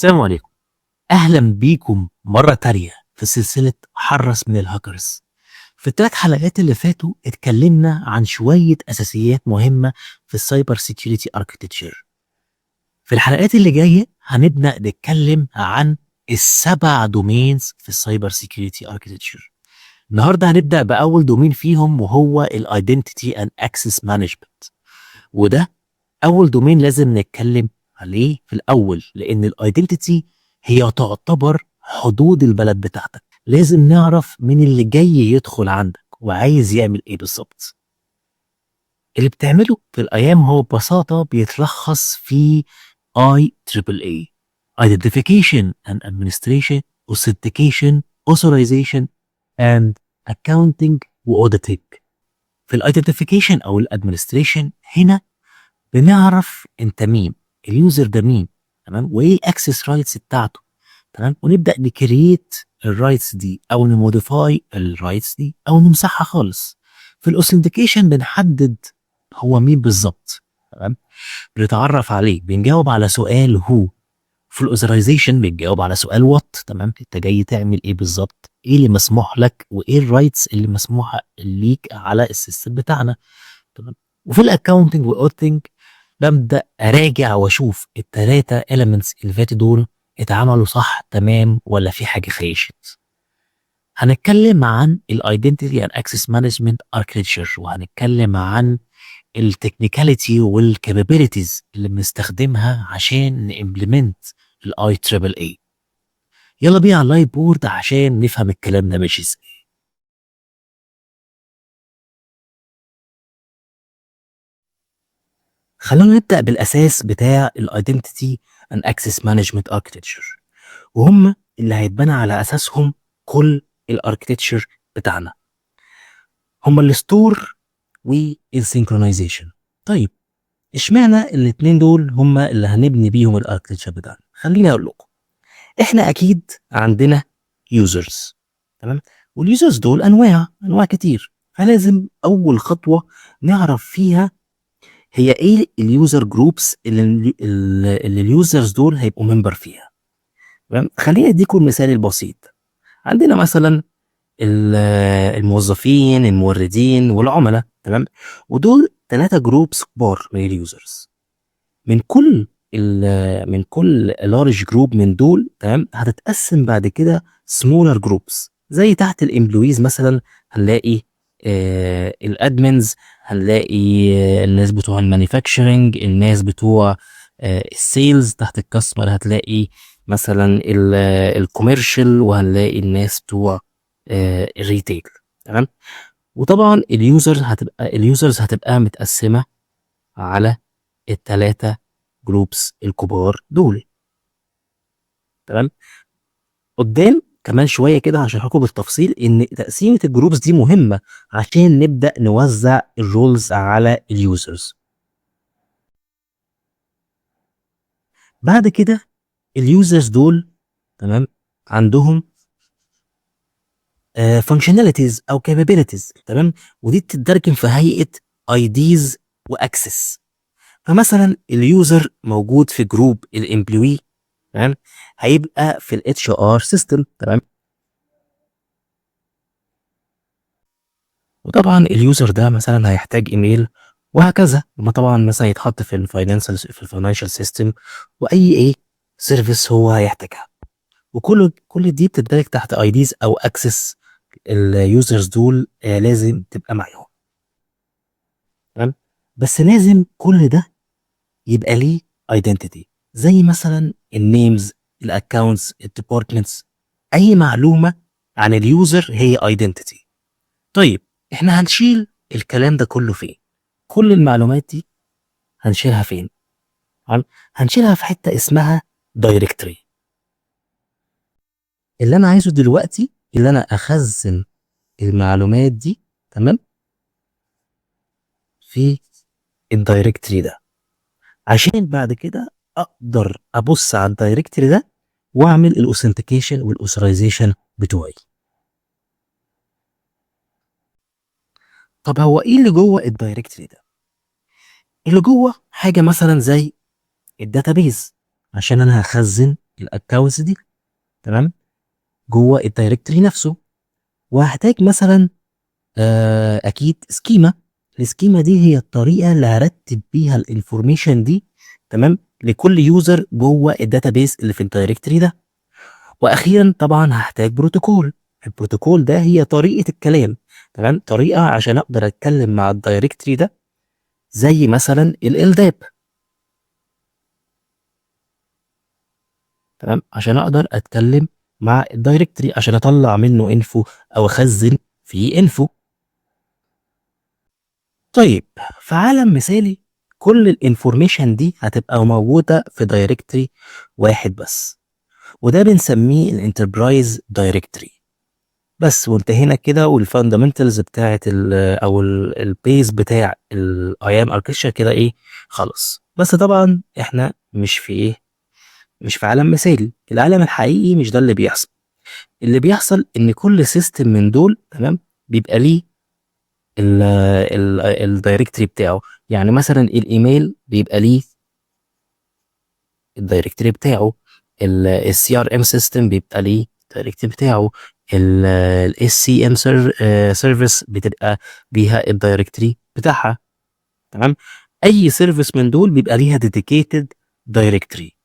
السلام عليكم. اهلا بيكم مره تانية في سلسله حرص من الهاكرز. في الثلاث حلقات اللي فاتوا اتكلمنا عن شويه اساسيات مهمه في السايبر سيكيورتي اركتكتشر. في الحلقات اللي جايه هنبدا نتكلم عن السبع دومينز في السايبر سيكيورتي اركتكتشر. النهارده هنبدا باول دومين فيهم وهو الايدنتيتي اند اكسس مانجمنت، وده اول دومين لازم نتكلم عليه في الاول، لان الايدنتيتي هي تعتبر حدود البلد بتاعتك. لازم نعرف مين اللي جاي يدخل عندك وعايز يعمل ايه بالظبط. اللي بتعمله في الايام هو ببساطه بيتلخص في IAAA: Identification and Administration, Authentication, Authorization and Accounting وAuditing. في الايدنتيفيكيشن او الادمنستريشن هنا بنعرف انت مين، اليوزر ده مين، تمام، وايه الاكسس رايتس بتاعته، تمام، ونبدا نكريت الرايتس دي او نموديفاي الرايتس دي او نمسحها خالص. في الاوثنتيكيشن بنحدد هو مين بالظبط، تمام، بنتعرف عليه، بنجاوب على سؤال هو. في الاوثرايزيشن بنجاوب على سؤال وات، تمام، انت جاي تعمل ايه بالظبط، ايه اللي مسموح لك وايه الرايتس اللي مسموحه ليك على السيستم بتاعنا، تمام. وفي الاكونتنج والاوديتنج ببدأ أراجع وأشوف التلاتة elements اللي فاتوا دول اتعملوا صح تمام ولا في حاجة خيشت. هنتكلم عن ال Identity and Access Management Architecture، وهنتكلم عن التكنيكاليتي والكابابيلتيز اللي بنستخدمها عشان نimplement ال IAAA. يلا بينا على اللايت بورد عشان نفهم الكلام ده ماشي ازاي. خلونا نبدأ بالأساس بتاع ال Identity and Access Management Architecture، وهم اللي هيتبنى على اساسهم كل الاركتكتشر بتاعنا، هم الستور والسينكرونايزيشن. طيب اشمعنى الاثنين دول هم اللي هنبني بيهم الاركتكتشر بتاعنا؟ خليني اقول لكم، احنا اكيد عندنا يوزرز، تمام، واليوزرز دول انواع كتير، فلازم اول خطوه نعرف فيها هي ايه اليوزر جروبس اللي اليوزرز دول هيبقوا ممبر فيها، تمام. خليني اديكم المثال البسيط. عندنا مثلا الموظفين، الموردين، والعملاء، تمام، ودول ثلاثة جروبس كبار من اليوزرز. من كل لارج جروب من دول، تمام، هتتقسم بعد كده سمولر جروبس. زي تحت الامبلويز مثلا هنلاقي الادمنز، هنلاقي الناس بتوع المانيفاكتشرنج، الناس بتوع السيلز. تحت الكاستمر هتلاقي مثلا الكوميرشال، وهنلاقي الناس بتوع الريتيل، تمام. وطبعا اليوزرز هتبقى متقسمه على الثلاثه جروبس الكبار دول، تمام. قدام كمان شويه كده هشرح لكم بالتفصيل ان تقسيمه الجروبس دي مهمه عشان نبدا نوزع الرولز على اليوزرز. بعد كده اليوزرز دول، تمام، عندهم فانكشناليتيز او كابابيلتيز، تمام، ودي بتترجم في هيئه ايديز واكسس. فمثلا اليوزر موجود في جروب الامبلوي، تمام، هيبقى في الاتش ار سيستم، تمام. وطبعا اليوزر ده مثلا هيحتاج ايميل وهكذا، وما طبعا مثلا يتحط في الفاينانشال سيستم، واي سيرفيس هو هيحتاجها. وكل دي بتندرج تحت ايديز او اكسس. اليوزرز دول لازم تبقى معاهم، تمام. بس لازم كل ده يبقى ليه ايدنتيتي، زي مثلا النيمز، الاكونتس، الديبارتمنتس. اي معلومه عن اليوزر هي ايدنتيتي. طيب احنا هنشيل الكلام ده كله فين؟ كل المعلومات دي هنشيلها فين؟ هنشيلها في حته اسمها دايركتوري. اللي انا عايزه دلوقتي اللي انا اخزن المعلومات دي، تمام، في الدايركتوري ده، عشان بعد كده اقدر ابص على الدايركتوري ده واعمل الاوثنتيكيشن والاوثرايزيشن بتوعي. طب هو ايه اللي جوه الدايركتوري ده؟ اللي جوه حاجه مثلا زي الداتابيز، عشان انا هخزن الاكونتس دي، تمام، جوه الدايركتوري نفسه. وهحتاج مثلا اكيد سكيما. السكيما دي هي الطريقه اللي هرتب بيها الانفورميشن دي، تمام، لكل يوزر جوه الداتابيس اللي في الدايركتوري ده. واخيرا طبعا هحتاج بروتوكول. البروتوكول ده هي طريقه الكلام، تمام، طريقه عشان اقدر اتكلم مع الدايركتوري ده، زي مثلا الالداب، تمام، عشان اقدر اتكلم مع الدايركتوري عشان اطلع منه انفو او اخزن فيه انفو. طيب، في عالم مثالي كل الانفورميشن دي هتبقى موجودة في دايركتوري واحد بس، وده بنسميه الانتربرايز دايركتوري بس. وانتهينا كده، والفاندامنتالز بتاعت او البيز بتاع الاي ام اركتشر كده ايه، خلاص. بس طبعا احنا مش في ايه، مش في عالم مثالي. العالم الحقيقي مش ده اللي بيحصل. اللي بيحصل ان كل سيستم من دول، تمام، بيبقى ليه الدايركتوري بتاعه. يعني مثلا الايميل بيبقى ليه الدايركتوري بتاعه، السي ار ام سيستم بيبقى ليه الدايركتوري بتاعه، الاس سي ام سيرفيس بتبقى ليها الدايركتوري بتاعها، تمام. اي سيرفيس من دول بيبقى ليها ديديكيتد دايركتوري.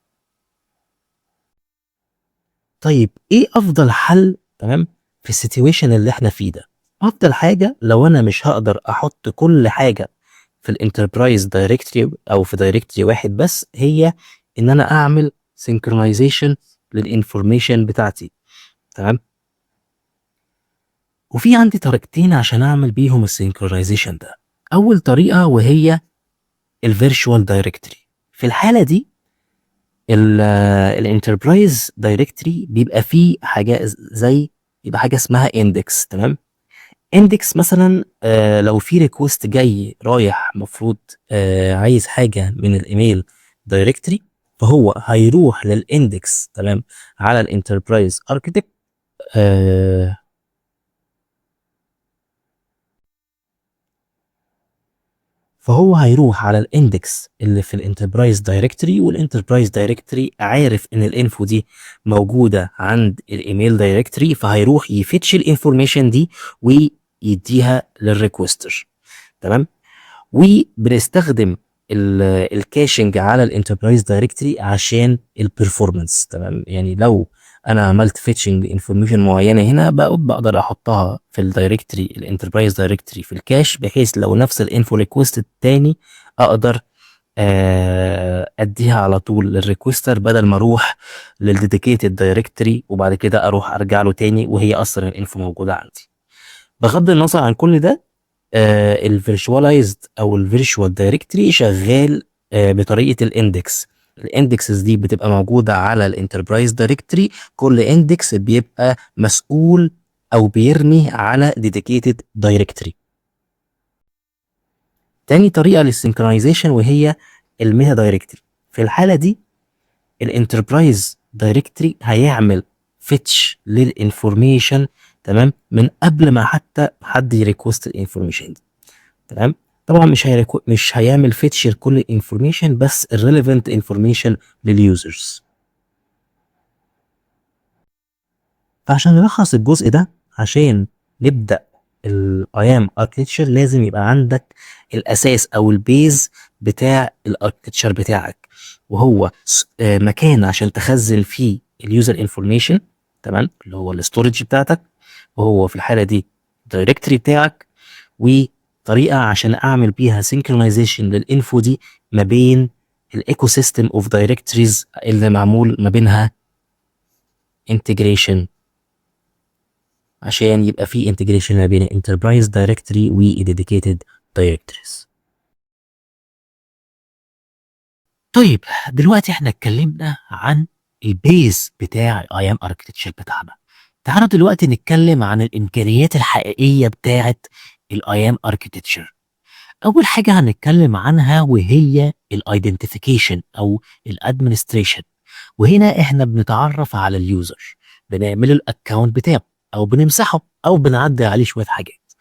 طيب ايه افضل حل، تمام، في السيتويشن اللي احنا فيه ده؟ افضل حاجه لو انا مش هقدر احط كل حاجه في الانتربرايز دايركتوري او في دايركتوري واحد بس، هي ان انا اعمل سينكرونايزيشن للانفورميشن بتاعتي، تمام. وفي عندي طريقتين عشان اعمل بيهم السينكرونايزيشن ده. اول طريقه وهي الفيرتشوال دايركتوري. في الحاله دي الانتربرايز دايركتوري بيبقى فيه حاجه زي، يبقى حاجه اسمها اندكس، تمام. اندكس مثلا لو في ريكوست جاي رايح مفروض عايز حاجه من الايميل دايركتري، فهو هيروح للاندكس، تمام، على الانتربرايز اركتكت. آه فهو هيروح على الاندكس اللي في الانتربرايز دايركتري، والانتربرايز دايركتري عارف ان الانفو دي موجوده عند الايميل دايركتري، فهيروح يفتش الانفورميشن دي ويديها للريكوستر، تمام. وبنستخدم الكاشنج على الانتربرايز دايركتري عشان البرفورمانس، تمام. يعني لو انا عملت فيتشنج انفورميشن معينه هنا، بقدر احطها في الدايركتري الانتربرايز دايركتري في الكاش، بحيث لو نفس الانفو ريكوست التاني اقدر اديها على طول للريكوستر، بدل ما اروح للديديكيتد دايركتري وبعد كده اروح ارجع له تاني وهي اصلا الانفو موجوده عندي. بغض النظر عن كل ده، الفيرشواليزد او الفيرشوال دايركتري شغال بطريقه الاندكس. الاندكسز دي بتبقى موجوده على الانتربرايز دايركتري، كل اندكس بيبقى مسؤول او بيرمي على ديديكيتد دايركتري. تاني طريقه للسynchronization وهي الميتا دايركتري. في الحاله دي الانتربرايز دايركتري هيعمل فيتش للانفورميشن، تمام، من قبل ما حتى حد يريكوست الانفورميشن دي، تمام. طبعا مش هيعمل فيتش لكل الانفورميشن، بس الريليفنت انفورميشن لليوزرز. فعشان نلخص الجزء ده، عشان نبدا الايام اركتشر، لازم يبقى عندك الاساس او البيز بتاع الاركتشر بتاعك، وهو مكان عشان تخزن فيه اليوزر انفورميشن، تمام، اللي هو الاستورج بتاعتك، وهو في الحاله دي الدايركتوري بتاعك، وطريقه عشان اعمل بيها سينكرونايزيشن للانفو دي ما بين الايكو سيستم اوف دايركتوريز اللي معمول ما بينها انتجريشن، عشان يبقى في انتجريشن ما بين الانتربرايز دايركتوري والديديكيتد دايركتوريز. طيب دلوقتي احنا اتكلمنا عن البيز بتاع الاي ام اركتشر بتاعنا. تعالوا دلوقتي نتكلم عن الامكانيات الحقيقيه بتاعه الاي ام اركتشر. اول حاجه هنتكلم عنها وهي الايدنتيفيكيشن او الادمنستريشن. وهنا احنا بنتعرف على اليوزر، بنعمل الاكونت بتاعه او بنمسحه او بنعدي عليه شويه حاجات،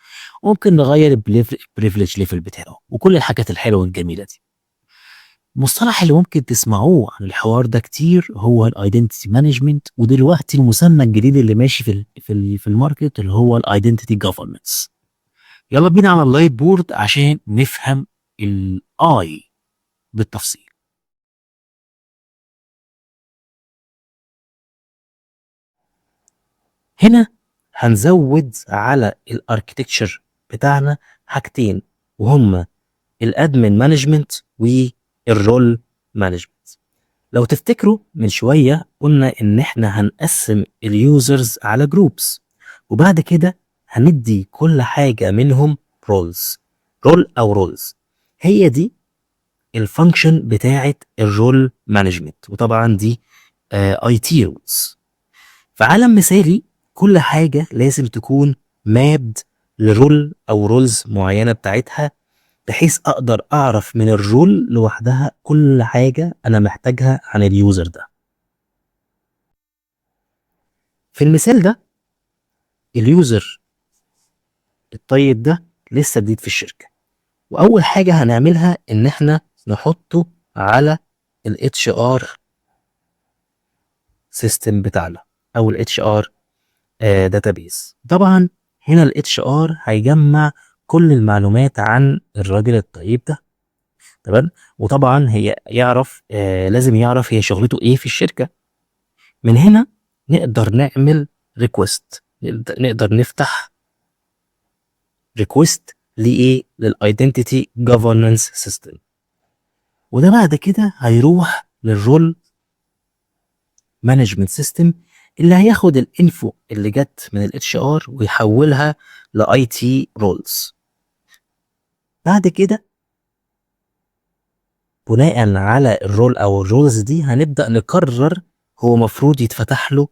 ممكن نغير البريفليج ليفل بتاعه وكل الحاجات الحلوه والجميله دي. المصطلح اللي ممكن تسمعوه عن الحوار ده كتير هو الايدنتيتي مانجمنت، ودلوقتي المسمى الجديد اللي ماشي في الماركت اللي هو الايدنتيتي جوفرنس. يلا بينا على اللايت بورد عشان نفهم الاي بالتفصيل. هنا هنزود على الاركتكتشر بتاعنا حاجتين، وهما الادمن مانجمنت والرول مانجمنت. لو تفتكروا من شوية قلنا ان احنا هنقسم اليوزرز على جروبس، وبعد كده هندي كل حاجة منهم رولز، رول او رولز. هي دي الفانكشن بتاعت الرول مانجمنت، وطبعا دي اي تي رولز. في عالم مثالي كل حاجة لازم تكون مابد لرول او رولز معينة بتاعتها، بحيث اقدر اعرف من الرول لوحدها كل حاجة انا محتاجها عن اليوزر ده. في المثال ده اليوزر الطيب ده لسه جديد في الشركة، واول حاجة هنعملها ان احنا نحطه على الاتش ار سيستم بتاعنا او الاتش ار داتابيز. طبعا هنا الاتش ار هيجمع كل المعلومات عن الراجل الطيب ده، تمام. وطبعا هي يعرف لازم يعرف هي شغلته ايه في الشركة. من هنا نقدر نعمل ريكوست، نقدر نفتح ريكوست لايه؟ للايدنتيتي جوفرنس سيستم، وده بعد كده هيروح للرول مانجمنت سيستم اللي هياخد الانفو اللي جت من الاتش ار ويحولها لاي تي رولز. بعد كده بناء على الرول او الرولز دي هنبدا نقرر هو مفروض يتفتح له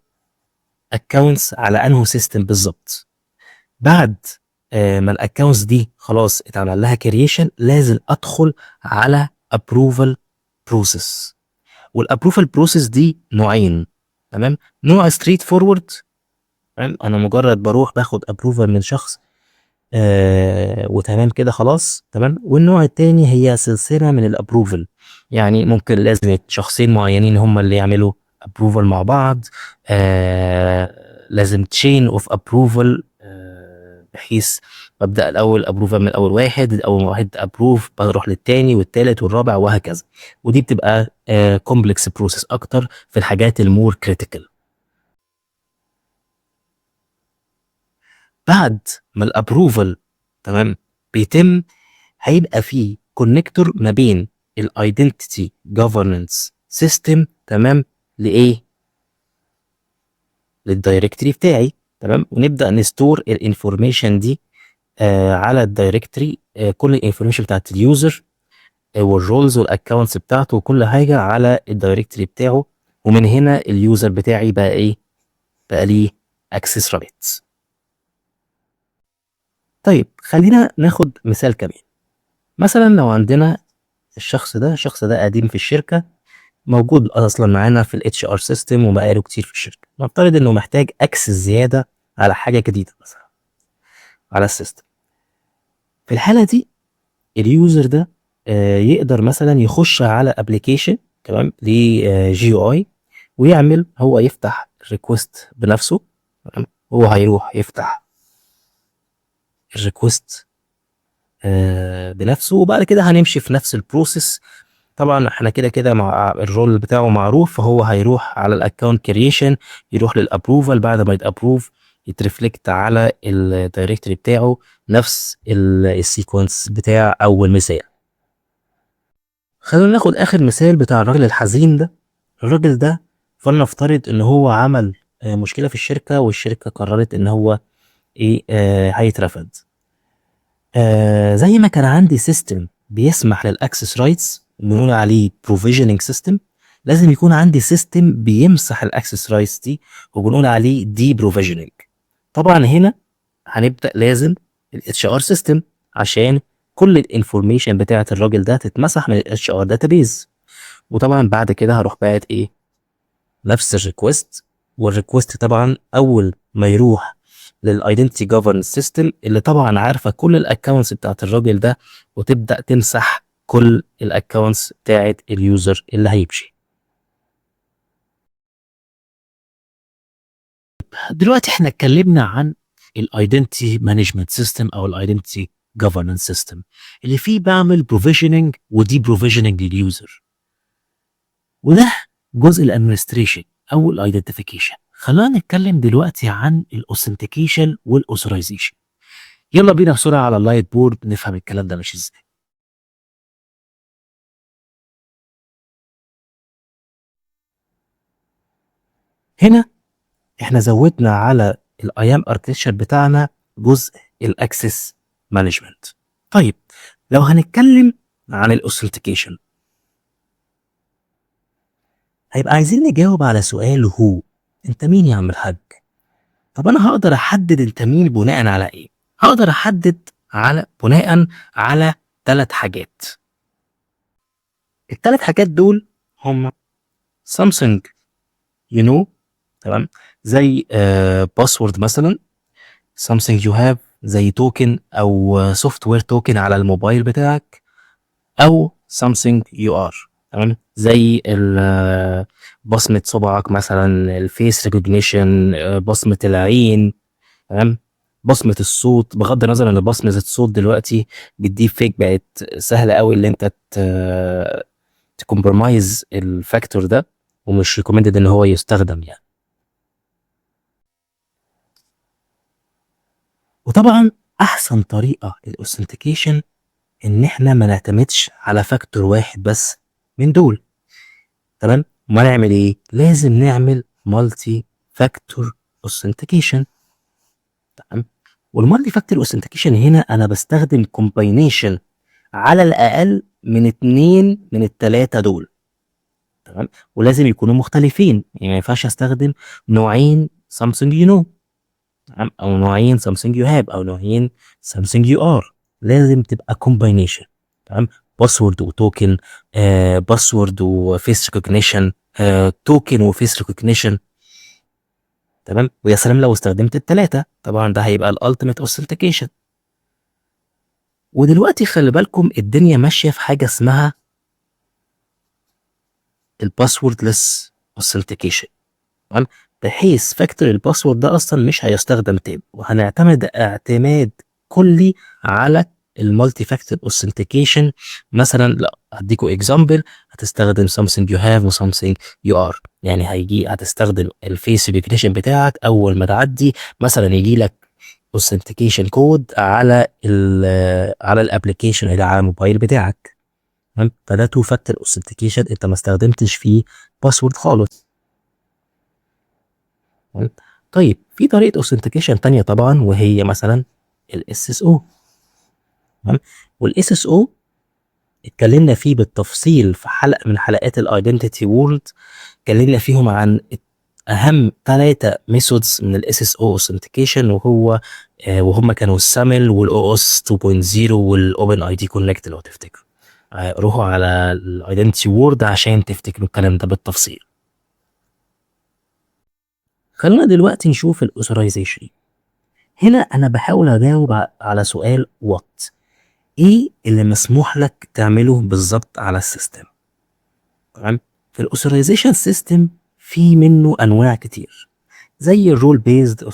اكونتس على انه سيستم بالظبط. بعد ما الاكونتس دي خلاص اتعمل لها كرييشن، لازم ادخل على ابروفال بروسيس. والابروفال بروسيس دي نوعين، تمام. نوع ستريت فورورد، تمام، انا مجرد بروح باخد ابروفال من شخص وتمام كده خلاص، تمام. والنوع التاني هي سلسله من الابروفال، يعني ممكن لازم شخصين معينين هم اللي يعملوا ابروفال مع بعض، لازم تشين اوف ابروفال، بحيث ببدا الاول ابروفال من اول واحد، اول ما واحد ابروف بروح للتاني والتالت والرابع وهكذا. ودي بتبقى كومبلكس بروسيس اكتر في الحاجات المور كريتيكال. بعد ما الابروفال تمام بيتم، هيبقى فيه كونكتور ما بين الايدنتيتي جوفرنس سيستم، تمام، لايه؟ للدايركتري بتاعي، تمام. ونبدا نستور الانفورميشن دي على الدايركتري، كل الانفورميشن بتاعت اليوزر والرولز والاكونتس بتاعته وكل حاجه على الدايركتري بتاعه. ومن هنا اليوزر بتاعي بقى ايه؟ بقى ليه اكسس رايتس. طيب خلينا ناخد مثال كمان. مثلا لو عندنا الشخص ده قديم في الشركه، موجود اصلا معانا في الاتش ار سيستم وبقاله كتير في الشركه، نفترض انه محتاج اكسس زياده على حاجه جديده مثلا على السيستم. في الحاله دي اليوزر ده يقدر مثلا يخش على ابلكيشن، تمام، لجي يو اي، ويعمل هو يفتح الريكوست بنفسه، تمام. هو هيروح يفتح الريكوست بنفسه، وبعد كده هنمشي في نفس البروسيس. طبعا احنا كده كده مع الرول بتاعه معروف، فهو هيروح على الاكونت كرييشن، يروح للابروفال، بعد ما يتابروف يترفلكت على الدايركتوري بتاعه، نفس السيكونس بتاع اول مثال. خلينا ناخد اخر مثال بتاع الراجل الحزين ده. الراجل ده فلنفترض ان هو عمل مشكله في الشركه، والشركه قررت ان هو ايه هيترفد. زي ما كان عندي سيستم بيسمح للاكسس رايتس بنقول عليه بروفيجننج سيستم، لازم يكون عندي سيستم بيمسح الاكسس رايتس دي وبنقول عليه دي بروفيجننج. طبعا هنا هنبدا لازم الاتش ار سيستم عشان كل الانفورميشن بتاعه الراجل ده تتمسح من الاتش ار داتابيز. وطبعا بعد كده هروح باعت ايه؟ نفس الريكوست. والريكوست طبعا اول ما يروح للايدنتي جوفرنس سيستم اللي طبعا عارفه كل الاكونتس بتاعت الراجل ده، وتبدا تمسح كل الاكونتس بتاعت اليوزر اللي هيمشي. دلوقتي احنا اتكلمنا عن الايدنتي مانجمنت سيستم او الايدنتي جوفرنس سيستم اللي فيه بعمل بروفيجننج ودي بروفيجننج لليوزر، وده جزء الادمنستريشن او الايدنتيفيكيشن. خلينا نتكلم دلوقتي عن الاوثنتيكيشن والاوثرايزيشن. يلا بينا بسرعه على اللايت بورد نفهم الكلام ده ماشي ازاي. هنا احنا زودنا على الايام اركتشر بتاعنا جزء الاكسس مانجمنت. طيب لو هنتكلم عن الاوثنتيكيشن هيبقى عايزين نجاوب على سؤال هو انت مين يا عم الحاج؟ طب انا هقدر احدد انت مين بناء على ايه؟ هقدر احدد بناء على 3 حاجات. ال3 حاجات دول هم something you know، تمام، زي باسورد مثلا، something you have زي توكن او سوفت وير توكن على الموبايل بتاعك، او something you are، تمام، زي بصمة صبعك مثلا، الفيس ريكوجنيشن، بصمة العين، تمام، بصمة الصوت. بغض النظر ان بصمة الصوت دلوقتي بالديب فيك بقت سهلة قوي اللي انت تكمبرمايز الفاكتور ده، ومش ريكومندد ان هو يستخدم يعني. وطبعا احسن طريقة للاوثنتيكيشن ان احنا ما نعتمدش على فاكتور واحد بس من دول، تمام. ما نعمل ايه؟ لازم نعمل مالتي فاكتور اوثنتيكيشن، تمام. والمالتي فاكتور اوثنتيكيشن هنا انا بستخدم كومباينيشن على الاقل من 2 من ال3 دول، تمام. ولازم يكونوا مختلفين، يعني ما ينفعش استخدم نوعين something you know، تمام، او نوعين something you have، او نوعين something you are. لازم تبقى combination، تمام. باسورد وتوكن، باسورد وفيس ريكوجنيشن، توكن وفيس ريكوجنيشن، تمام. ويا سلام لو استخدمت ال3، طبعا ده هيبقى الالتيميت اوثنتيكيشن. ودلوقتي خلي بالكم الدنيا ماشيه في حاجه اسمها الباسوردلس اوثنتيكيشن، تمام، بحيث فاكتور الباسورد ده اصلا مش هيستخدم تاني، وهنعتمد اعتماد كلي على المالتي فاكتور اوثنتيكيشن. مثلا لا هديكوا اكزامبل، هتستخدم something you have و something you are، يعني هتستخدم الفيس ريكوجنيشن بتاعك اول ما تعدي مثلا يجي لك اوثنتيكيشن كود على الابلكيشن اللي على الموبايل بتاعك، تمام. فده تو فاكتور اوثنتيكيشن، انت ما استخدمتش فيه باسورد خالص. طيب في طريقة اوثنتيكيشن تانية طبعا، وهي مثلا الاس اس او، تمام. والاس اس او اتكلمنا فيه بالتفصيل في حلقة من حلقات الايدنتيتي وورلد، اتكلمنا فيهم عن اهم 3 ميثودز من الاس اس او اوثنتيكيشن، وهم كانوا السامل والاو اس 2.0 والاوبن اي دي كونكت لو تفتكروا. روحوا على الايدنتيتي وورلد عشان تفتكروا الكلام ده بالتفصيل. خلينا دلوقتي نشوف الاوثرايزيشن. هنا انا بحاول اجاوب على سؤال وات، ايه اللي مسموح لك تعمله بالظبط على السيستم، تمام. في الاوثرايزيشن سيستم في منه انواع كتير، زي الرول بيزد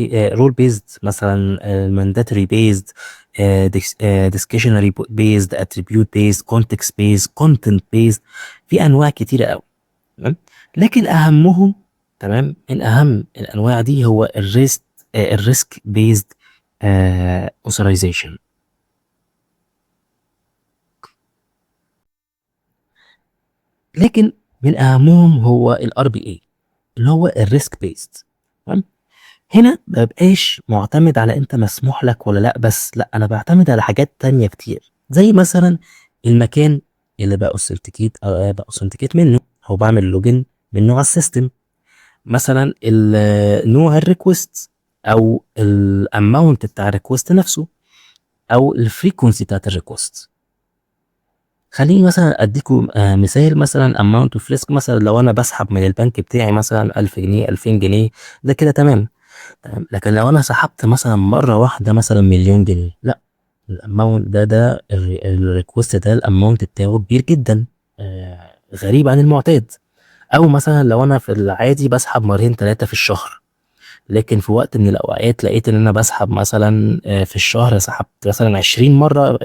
رول بيزد مثلا، المانداتوري بيزد، ديسكشنري بيزد، اتريبيوت بيزد، كونتكست بيزد، كونتنت بيزد. في انواع كتيره قوي، تمام. لكن اهمهم، تمام، من اهم الانواع دي هو الريسك بيزد اوثرايزيشن. لكن من اهمهم هو الار بي اي اللي هو الريسك بيزد، تمام. هنا ما بقاش معتمد على انت مسموح لك ولا لا بس، لا انا بعتمد على حاجات تانية كتير، زي مثلا المكان اللي بأوثنتيكيت منه او بعمل لوجن منه على السيستم، مثلا نوع الريكوست، او الاماونت بتاع الريكوست نفسه، او الفريكونسي بتاعت الريكوست. خليني مثلا اديكم مثال، مثلا اماونت اوف ريسك، مثلا لو انا بسحب من البنك بتاعي مثلا 1000 جنيه 2000 جنيه، ده كده تمام، تمام. لكن لو انا سحبت مثلا مره واحده مثلا 1,000,000 جنيه، لا، الاماونت ده الريكوست ده الاماونت بتاعه كبير جدا، غريب عن المعتاد. او مثلا لو انا في العادي بسحب مرتين ثلاثه في الشهر، لكن في وقت من الاوقات لقيت ان انا بسحب مثلا في الشهر سحبت مثلا 20 مره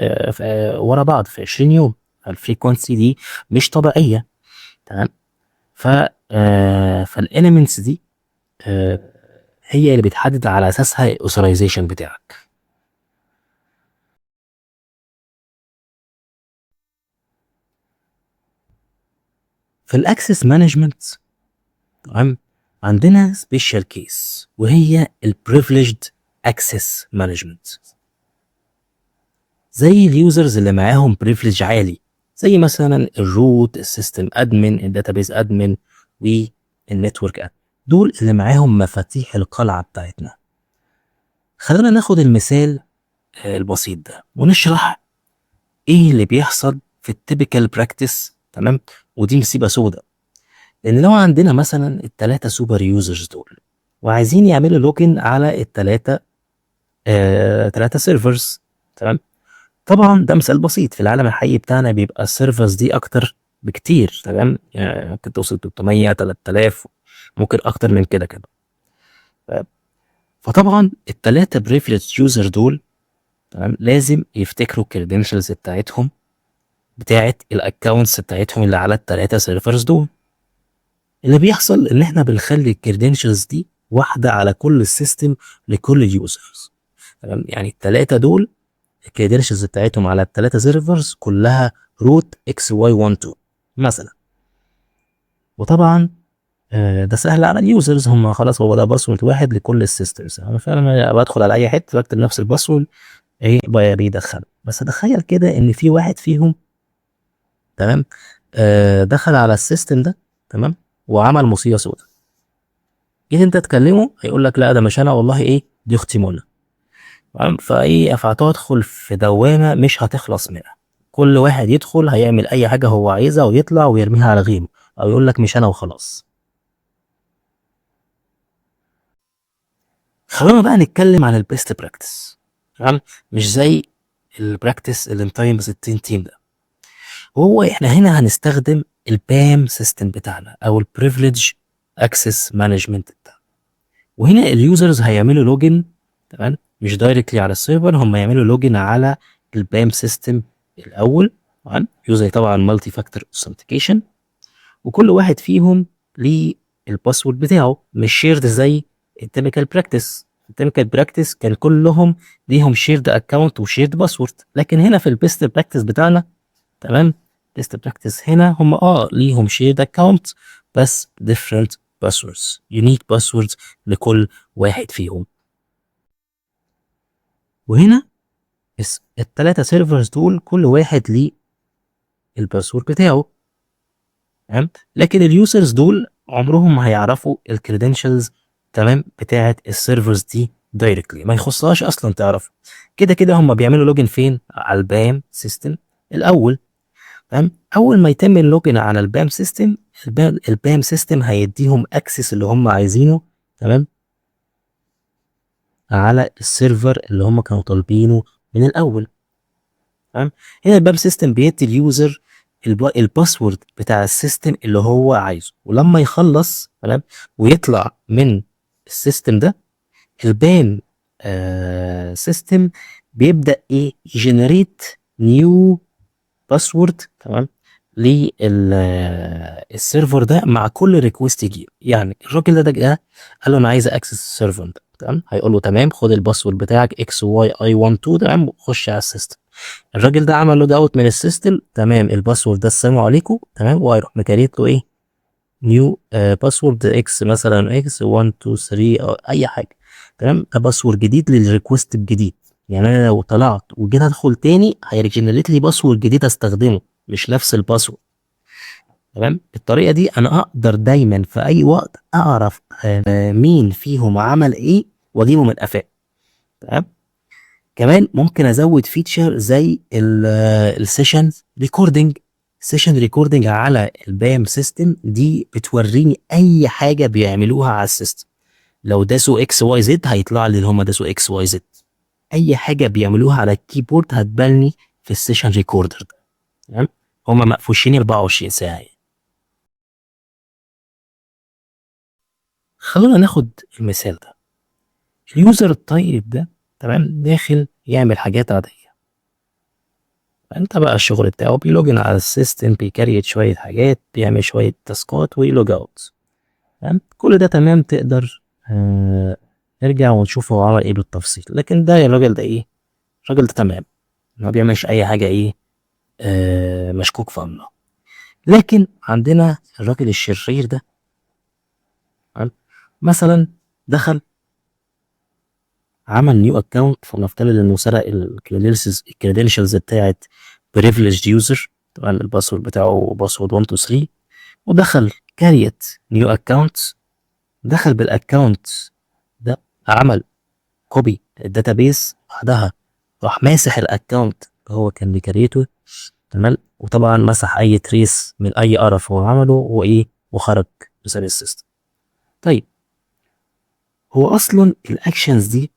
ورا بعض في 20 يوم. الفريكونسي دي مش طبيعيه. تمام. ف فالاليمنتس دي آه، هي اللي بتحدد على اساسها الاوثرايزيشن بتاعك. في الاكسس مانجمنت، تمام، عندنا سبيشال كيس وهي البريفليجد اكسس مانجمنت. زي اليوزرز اللي معاهم بريفليج عالي، زي مثلا الروت، السيستم ادمن، الداتابيز ادمن، والنتورك ادمن، دول اللي معاهم مفاتيح القلعه بتاعتنا. خلينا ناخد المثال البسيط ده ونشرح ايه اللي بيحصل في التيبيكال براكتس. تمام. ودي مصيبه سودة، لان لو عندنا مثلا الثلاثه سوبر يوزرز دول وعايزين يعملوا لوجن على الثلاثه ثلاثه سيرفرز. تمام. طبعا ده مثال بسيط، في العالم الحقيقي بتاعنا بيبقى السيرفرز دي اكتر بكتير. تمام. ممكن توصل 300 3000، ممكن اكتر من كده كده. ف- فطبعا الثلاثه بريفليج يوزر دول، تمام، لازم يفتكروا الكريدنشالز بتاعتهم، بتاعت الاكونتس بتاعتهم اللي على الثلاثه سيرفرز دول. اللي بيحصل ان احنا بنخلي الكريدنشالز دي واحده على كل السيستم لكل اليوزرز. تمام. يعني الثلاثه دول الكريدنشالز بتاعتهم على الثلاثه سيرفرز كلها روت اكس واي 1 2 مثلا. وطبعا ده سهل على اليوزرز، هم خلاص هو ده باسورد واحد لكل السيستمز. انا فعلا بدخل على اي حته بكتب نفس الباسورد، ايه بيدخل. بس تخيل كده ان في واحد فيهم، تمام، دخل على السيستم ده، تمام، وعمل مصيبه سوداء. جيت انت تكلمه هيقول لك لا ده مش انا والله، ايه دي اختي منى. تمام. فايه فهتدخل في دوامه مش هتخلص منها. كل واحد يدخل هيعمل اي حاجه هو عايزها ويطلع ويرميها على غيره، او يقول لك مش انا وخلاص. خلونا بقى نتكلم عن البيست براكتس. تمام. مش زي البراكتس اللي متيم ب 60 تيم ده. هو احنا هنا هنستخدم البام سيستم بتاعنا او البريفليج اكسس مانجمنت. وهنا اليوزرز هيعملوا لوجن، تمام، مش دايركتلي على السيرفر، هم يعملوا لوجن على البام سيستم الاول. تمام. يوزر طبعا مالتي فاكتور اوثنتيكيشن، وكل واحد فيهم ليه الباسورد بتاعه، مش شيرد زي التيبيكال براكتس. التيبيكال براكتس كان كلهم ليهم شيرد اكونت وشيرد باسورد، لكن هنا في البيست براكتس بتاعنا، تمام، بيست براكتس هنا هم ليهم شيرد اكونت بس different passwords، unique passwords لكل واحد فيهم. وهنا الثلاثه سيرفرز دول كل واحد ليه الباسورد بتاعه. تمام. لكن اليوزرز دول عمرهم ما هيعرفوا الكريدنشالز، تمام، بتاعت السيرفرز دي دايركتلي، ما يخصهاش اصلا تعرف. كده كده هم بيعملوا لوجن فين؟ على البام سيستم الاول. تمام. اول ما يتم اللوجن على البام سيستم، البام سيستم هيديهم اكسس اللي هم عايزينه، تمام، على السيرفر اللي هم كانوا طالبينه من الاول. تمام. هنا الباب سيستم بيدي اليوزر الباسورد بتاع السيستم اللي هو عايزه، ولما يخلص، تمام، ويطلع من السيستم ده، البان سيستم بيبدأ ايه يجنريت نيو باسورد، تمام، للسيرفر ده مع كل ريكوست يجي. يعني الراجل ده جه قال له انا عايز اكسس السيرفر ده، تمام، هيقول له تمام خد الباسورد بتاعك اكس واي اي 1 2، تمام، خش على السيستم. الراجل ده عمل لود اوت من السيستم، تمام، الباسورد ده السلام عليكم، تمام، وهيروح مكريت له ايه نيو باسورد اكس مثلا اكس 1 2 3 او اي حاجه. تمام. ده باسورد جديد للريكوست الجديد. يعني انا لو طلعت وجيت ادخل تاني هيرجنريت لي باسورد جديد استخدمه، مش نفس الباسورد. تمام. بالطريقه دي انا اقدر دايما في اي وقت اعرف مين فيهم عمل ايه واجيبه من قفاه. تمام. كمان ممكن ازود فيتشر زي السيشن ريكوردنج. سيشن ريكوردنج على البام سيستم دي بتوريني اي حاجه بيعملوها على السيستم. لو داسوا اكس واي زد هيطلع لي اللي هم داسوا اكس واي زد. اي حاجه بيعملوها على الكيبورد هتبان لي في السيشن ريكوردر ده. تمام. هما مقفوشين 24 ساعه يعني. خلونا ناخد المثال ده. اليوزر الطيب ده تمام داخل يعمل حاجات عاديه، انت بقى الشغل بتاعه بيلوجن على السيستم، بيكريت شويه حاجات، بيعمل شويه تاسكات ويلوج اوت. تمام، كل ده تمام، تقدر نرجع ونشوف هو عمل ايه بالتفصيل. لكن ده الراجل ده ايه؟ الراجل ده تمام، ما بيعملش اي حاجه ايه مشكوك في امرها. لكن عندنا الراجل الشرير ده، تمام، مثلا دخل عمل نيو اكونت، فنفترض انه سرق الكريدنشالز بتاعت بريفليجد يوزر، طبعا الباسورد بتاعه باسورد 1 2 3، ودخل كاريت نيو اكونت، دخل بالاكونت ده، عمل كوبي الداتابيس، بعدها راح ماسح الاكونت هو كان بيكريته، تمام، وطبعا مسح اي تريس من اي قرف هو عمله وايه، وخرج بسبب السيستم. طيب، هو اصلا الاكشنز دي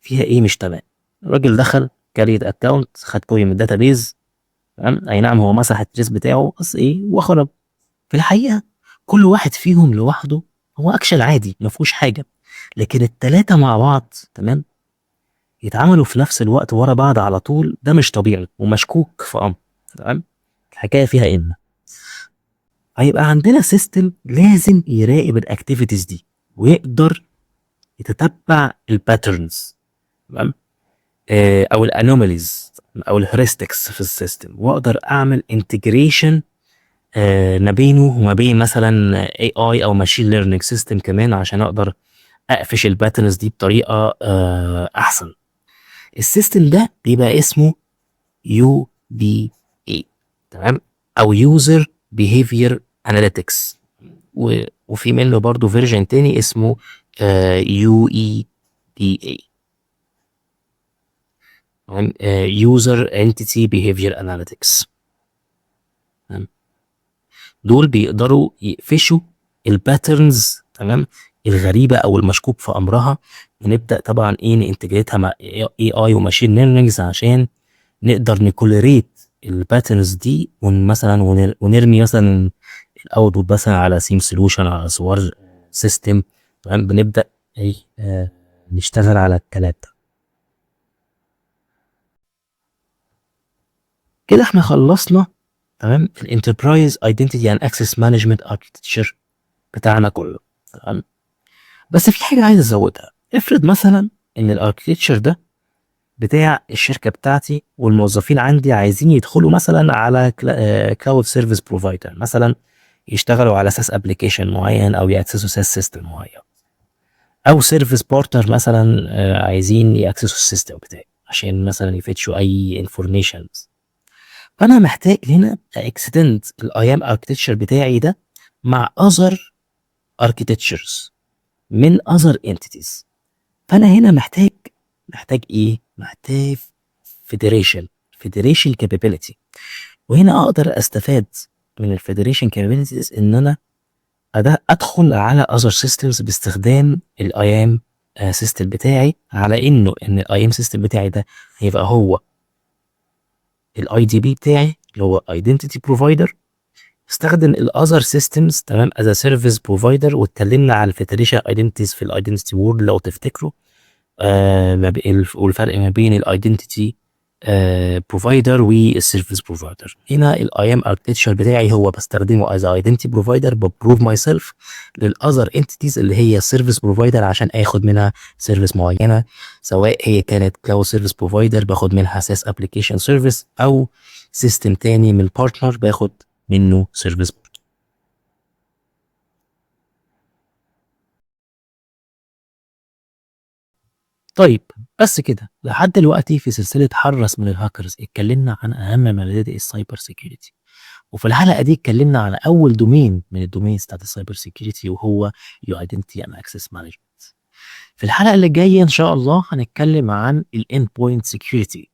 فيها ايه مش تمام؟ الراجل دخل كريت اكونت، خد كوبي من الداتابيز، تمام، اي نعم هو مسح التريس بتاعه بس ايه، وخرج. في الحقيقه كل واحد فيهم لوحده هو اكشن عادي ما فيهوش حاجه، لكن التلاته مع بعض تمام يتعاملوا في نفس الوقت ورا بعض على طول، ده مش طبيعي ومشكوك في امر. تمام، الحكايه فيها ان هيبقى عندنا سيستم لازم يراقب الاكتيفيتيز دي ويقدر يتتبع الباترنز، تمام، او الانوماليز او الهيرستكس في السيستم، واقدر اعمل انتجريشن ما بينه وما بين مثلا اي او ماشين ليرنينج سيستم كمان، عشان اقدر اقفش الباترنز دي بطريقه احسن. السيستم ده بيبقى اسمه يو بي اي، تمام، او يوزر بيهيفير اناليتكس، وفي منه برضو فيرجن تاني اسمه يو اي دي اي، تمام، يوزر انتيتي بيهيفير اناليتكس. دول بيقدروا يقفشوا الباترنز، تمام، الغريبه او المشكوك في امرها، ونبدا طبعا ايه ننتجريتها مع اي وماشين ليرنينجز عشان نقدر نكولريت الباترنز دي، مثلا ونرمي مثلا الاوتبوت مثلا على سيم سولوشن، على صور سيستم، تمام، بنبدا ايه نشتغل على الكلام ده. كده احنا خلصنا تمام الانتربرايز ايدنتيتي اند اكسس مانجمنت اركتشر بتاعنا كله، تمام. بس في حاجه عايز ازودها. افرض مثلا ان الاركتشر ده بتاع الشركه بتاعتي، والموظفين عندي عايزين يدخلوا مثلا على كلاود سيرفيس بروفايدر، مثلا يشتغلوا على ساس ابلكيشن معين او ياكسسوا ساس سيستم معين، او سيرفيس بارتنر مثلا عايزين ياكسسوا السيستم بتاعي عشان مثلا يفتشوا اي انفورميشن. فانا محتاج هنا اكستند الايام اركتشر بتاعي ده مع اذر اركتشرز من اذر انتيتيز. فانا هنا محتاج ايه؟ محتاج فيدريشن كابابيلتي. وهنا اقدر استفاد من الفيدريشن كابابيلتيز ان انا ادخل على اذر سيستمز باستخدام الايام سيستم بتاعي، على ان الايام سيستم بتاعي ده هيبقى هو الاي دي بي بتاعي اللي هو ايدنتيتي بروفايدر. استخدم الاذر سيستمز تمام از سيرفيس بروفايدر، واتكلمنا على الفيدريشن ايدنتيز في الايدنتيتي وورد لو تفتكروا، والفرق ما بين الايدنتيتي بروفايدر والسيرفيس بروفايدر. هنا الاي ام اركتشر بتاعي هو بستخدمه از ايدنتيتي بروفايدر، ببروف ماي سيلف للاذر انتيتيز اللي هي سيرفيس بروفايدر عشان اخد منها سيرفيس معينه، سواء هي كانت كلاود سيرفيس بروفايدر باخد منها ساس ابلكيشن سيرفيس، او سيستم تاني من البارتنر باخد منه سيرفيس. طيب، بس كده لحد دلوقتي في سلسلة حرص من الهاكرز اتكلمنا عن أهم مبادئ السايبر سيكيورتي، وفي الحلقة دي اتكلمنا عن أول دومين من الدومينز بتاعت السايبر سيكيورتي وهو يو ايدنتيتي اند اكسس مانجمنت. في الحلقة اللي جاية إن شاء الله هنتكلم عن الاند بوينت سيكيورتي.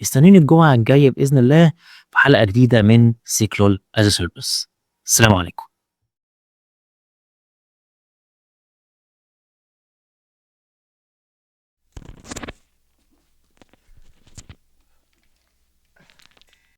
استنوني الجمعة الجاية بإذن الله في حلقة جديدة من سيكلول از سيرفيس. السلام عليكم.